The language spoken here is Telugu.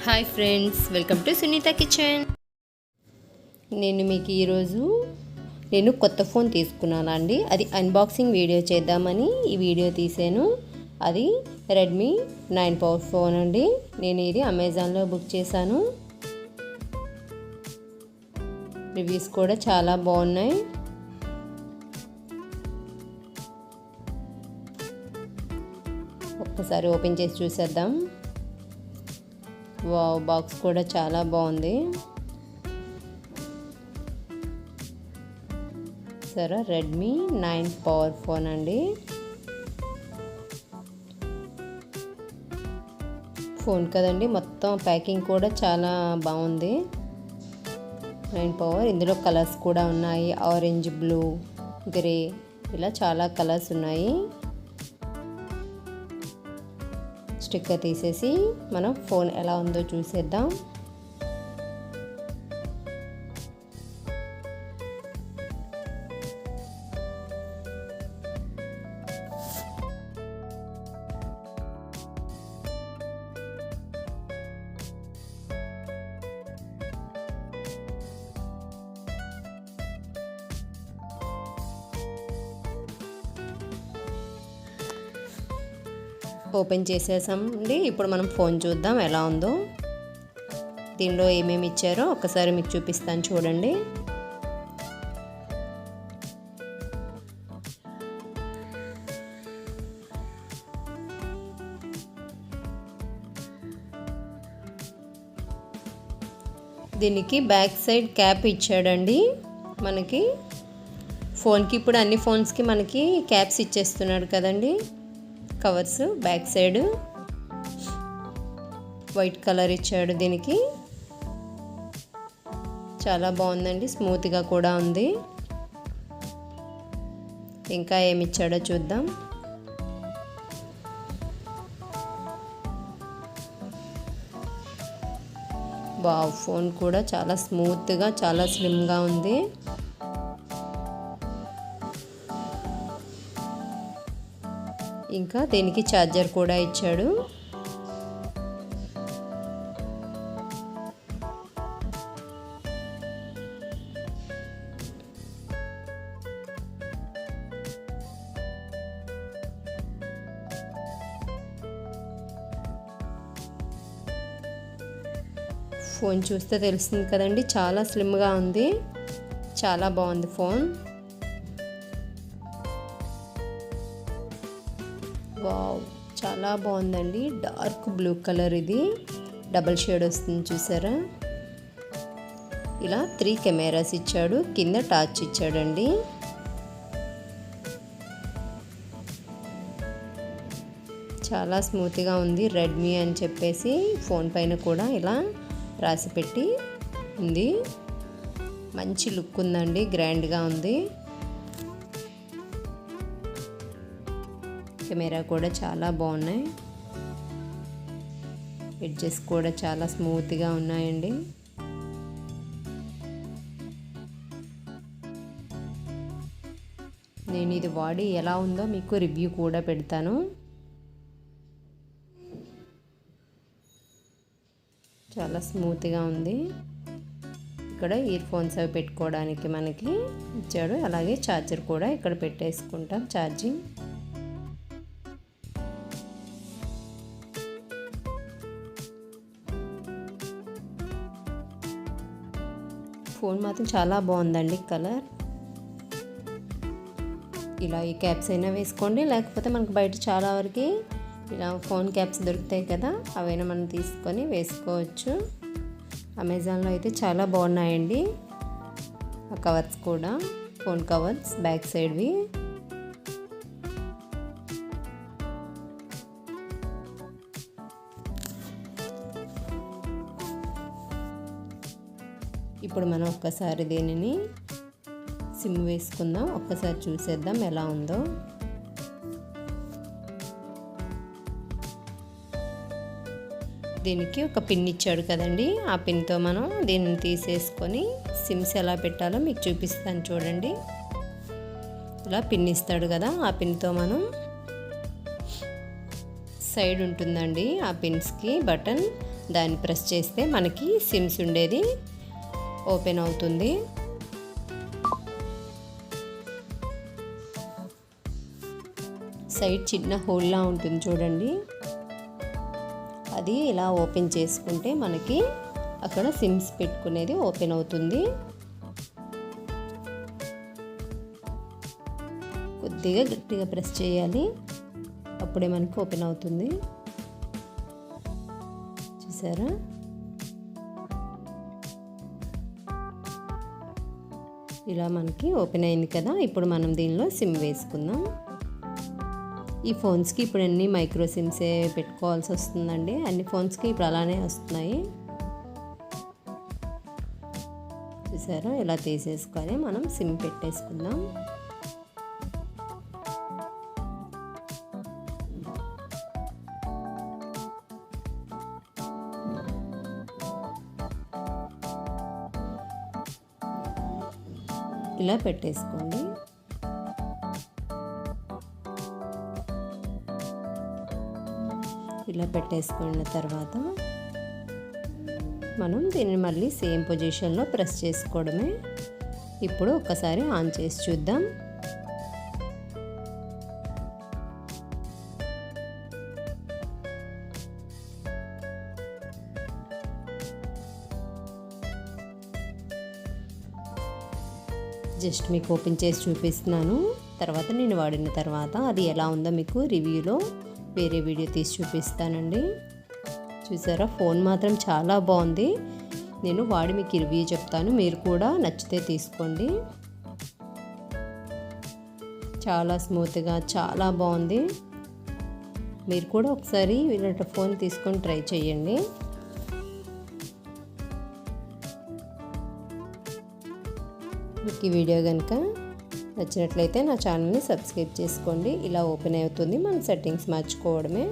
Hi friends, welcome to Sunitha kitchen. నేను మీకు ఈరోజు కొత్త ఫోన్ తీసుకున్నానండి. అది అన్బాక్సింగ్ వీడియో చేద్దామని ఈ వీడియో తీసాను. అది రెడ్మీ 9 పవర్ ఫోన్ అండి. నేను ఇది అమెజాన్లో బుక్ చేశాను. రివ్యూస్ కూడా చాలా బాగున్నాయి. ఒక్కసారి ఓపెన్ చేసి చూసేద్దాం. వావ్, బాక్స్ కూడా చాలా బాగుంది. సరే, రెడ్మీ 9 పవర్ ఫోన్ అండి. ఫోన్ కదండి, మొత్తం ప్యాకింగ్ కూడా చాలా బాగుంది. 9 పవర్. ఇందులో కలర్స్ కూడా ఉన్నాయి. ఆరెంజ్, బ్లూ, గ్రే, ఇలా చాలా కలర్స్ ఉన్నాయి. స్టిక్కర్ తీసేసి మనం ఫోన్ ఎలా ఉందో చూసేద్దాం. ఓపెన్ చేసేసామండి. ఇప్పుడు మనం ఫోన్ చూద్దాం ఎలా ఉందో. దీనిలో ఏమేమి ఇచ్చారో ఒకసారి మీకు చూపిస్తాను, చూడండి. దీనికి బ్యాక్ సైడ్ క్యాప్ ఇచ్చాడండి. మనకి ఫోన్కి ఇప్పుడు అన్ని ఫోన్స్కి మనకి క్యాప్స్ ఇచ్చేస్తున్నాడు కదండి. Covers back side white colour ఇచ్చాడు. దీనికి చాలా బాగుందండి, స్మూత్గా కూడా ఉంది. ఇంకా ఏమి ఇచ్చాడో చూద్దాం. వావ్, ఫోన్ కూడా చాలా స్మూత్గా, చాలా స్లిమ్గా ఉంది. ఇంకా దీనికి ఛార్జర్ కూడా ఇచ్చాడు. ఫోన్ చూస్తే తెలుస్తుంది కదండి, చాలా స్లిమ్గా ఉంది. చాలా బాగుంది ఫోన్. వావ్, చాలా బాగుందండి. డార్క్ బ్లూ కలర్, ఇది డబల్ షేడ్ వస్తుంది చూసారా. ఇలా 3 కెమెరాస్ ఇచ్చాడు. కింద టచ్ ఇచ్చాడండి. చాలా స్మూత్గా ఉంది. రెడ్మీ అని చెప్పేసి ఫోన్ పైన కూడా ఇలా రాసి పెట్టి ఉంది. మంచి లుక్ ఉందండి, గ్రాండ్గా ఉంది. కెమెరా కూడా చాలా బాగున్నాయి. ఎడ్జెస్ కూడా చాలా స్మూత్గా ఉన్నాయండి. నేను ఇది వాడి ఎలా ఉందో మీకు రివ్యూ కూడా పెడతాను. చాలా స్మూత్గా ఉంది. ఇక్కడ ఇయర్ ఫోన్స్ అవి పెట్టుకోవడానికి మనకి ఇచ్చాడు. అలాగే ఛార్జర్ కూడా ఇక్కడ పెట్టేసుకుంటాం, ఛార్జింగ్. ఫోన్ మాత్రం చాలా బాగుందండి. కలర్ ఇలా ఈ క్యాప్స్ అయినా వేసుకోండి, లేకపోతే మనకు బయట చాలా వరకు ఇలా ఫోన్ క్యాప్స్ దొరుకుతాయి కదా, అవైనా మనం తీసుకొని వేసుకోవచ్చు. అమెజాన్లో అయితే చాలా బాగున్నాయండి ఆ కవర్స్ కూడా. ఫోన్ కవర్స్ బ్యాక్ సైడ్వి. ఇప్పుడు మనం ఒక్కసారి దీనిని సిమ్ వేసుకుందాం. ఒక్కసారి చూసేద్దాం ఎలా ఉందో. దీనికి ఒక పిన్ ఇచ్చాడు కదండి, ఆ పిన్తో మనం దీన్ని తీసేసుకొని సిమ్స్ ఎలా పెట్టాలో మీకు చూపిస్తాను, చూడండి. ఇలా పిన్ ఇస్తాడు కదా, ఆ పిన్తో మనం సైడ్ ఉంటుందండి ఆ పిన్స్కి బటన్, దాన్ని ప్రెస్ చేస్తే మనకి సిమ్స్ ఉండేది ఓపెన్ అవుతుంది. సైడ్ చిన్న హోల్లా ఉంటుంది చూడండి, అది ఇలా ఓపెన్ చేసుకుంటే మనకి అక్కడ సిమ్స్ పెట్టుకునేది ఓపెన్ అవుతుంది. కొద్దిగా గట్టిగా ప్రెస్ చేయాలి, అప్పుడే మనకి ఓపెన్ అవుతుంది. చూసారా? ఇలా మనకి ఓపెన్ అయింది కదా. ఇప్పుడు మనం దీనిలో సిమ్ వేసుకుందాం. ఈ ఫోన్స్కి ఇప్పుడు అన్ని మైక్రో సిమ్సే పెట్టుకోవాల్సి వస్తుందండి. అన్ని ఫోన్స్కి ఇప్పుడు అలానే వస్తున్నాయి. చూసారా? ఇలా తీసేసుకొని మనం సిమ్ పెట్టేసుకుందాం. ఇలా పెట్టేసుకోండి. ఇలా పెట్టేసుకున్న తర్వాత మనం దీన్ని మళ్ళీ సేమ్ పొజిషన్లో ప్రెస్ చేసుకోవడమే. ఇప్పుడు ఒక్కసారి ఆన్ చేసి చూద్దాం. జస్ట్ మీకు ఓపెన్ చేసి చూపిస్తున్నాను. తర్వాత నేను వాడిన తర్వాత అది ఎలా ఉందో మీకు రివ్యూలో వేరే వీడియో తీసి చూపిస్తానండి. చూసారా? ఫోన్ మాత్రం చాలా బాగుంది. నేను వాడి మీకు రివ్యూ చెప్తాను, మీరు కూడా నచ్చితే తీసుకోండి. చాలా స్మూత్గా చాలా బాగుంది. మీరు కూడా ఒకసారి ఇలాంటి ఫోన్ తీసుకొని ట్రై చేయండి. మీకు ఈ వీడియో కనుక నచ్చినట్లయితే నా ఛానల్ని సబ్స్క్రైబ్ చేసుకోండి. ఇలా ఓపెన్ అవుతుంది, మన సెట్టింగ్స్ మార్చుకోవడమే.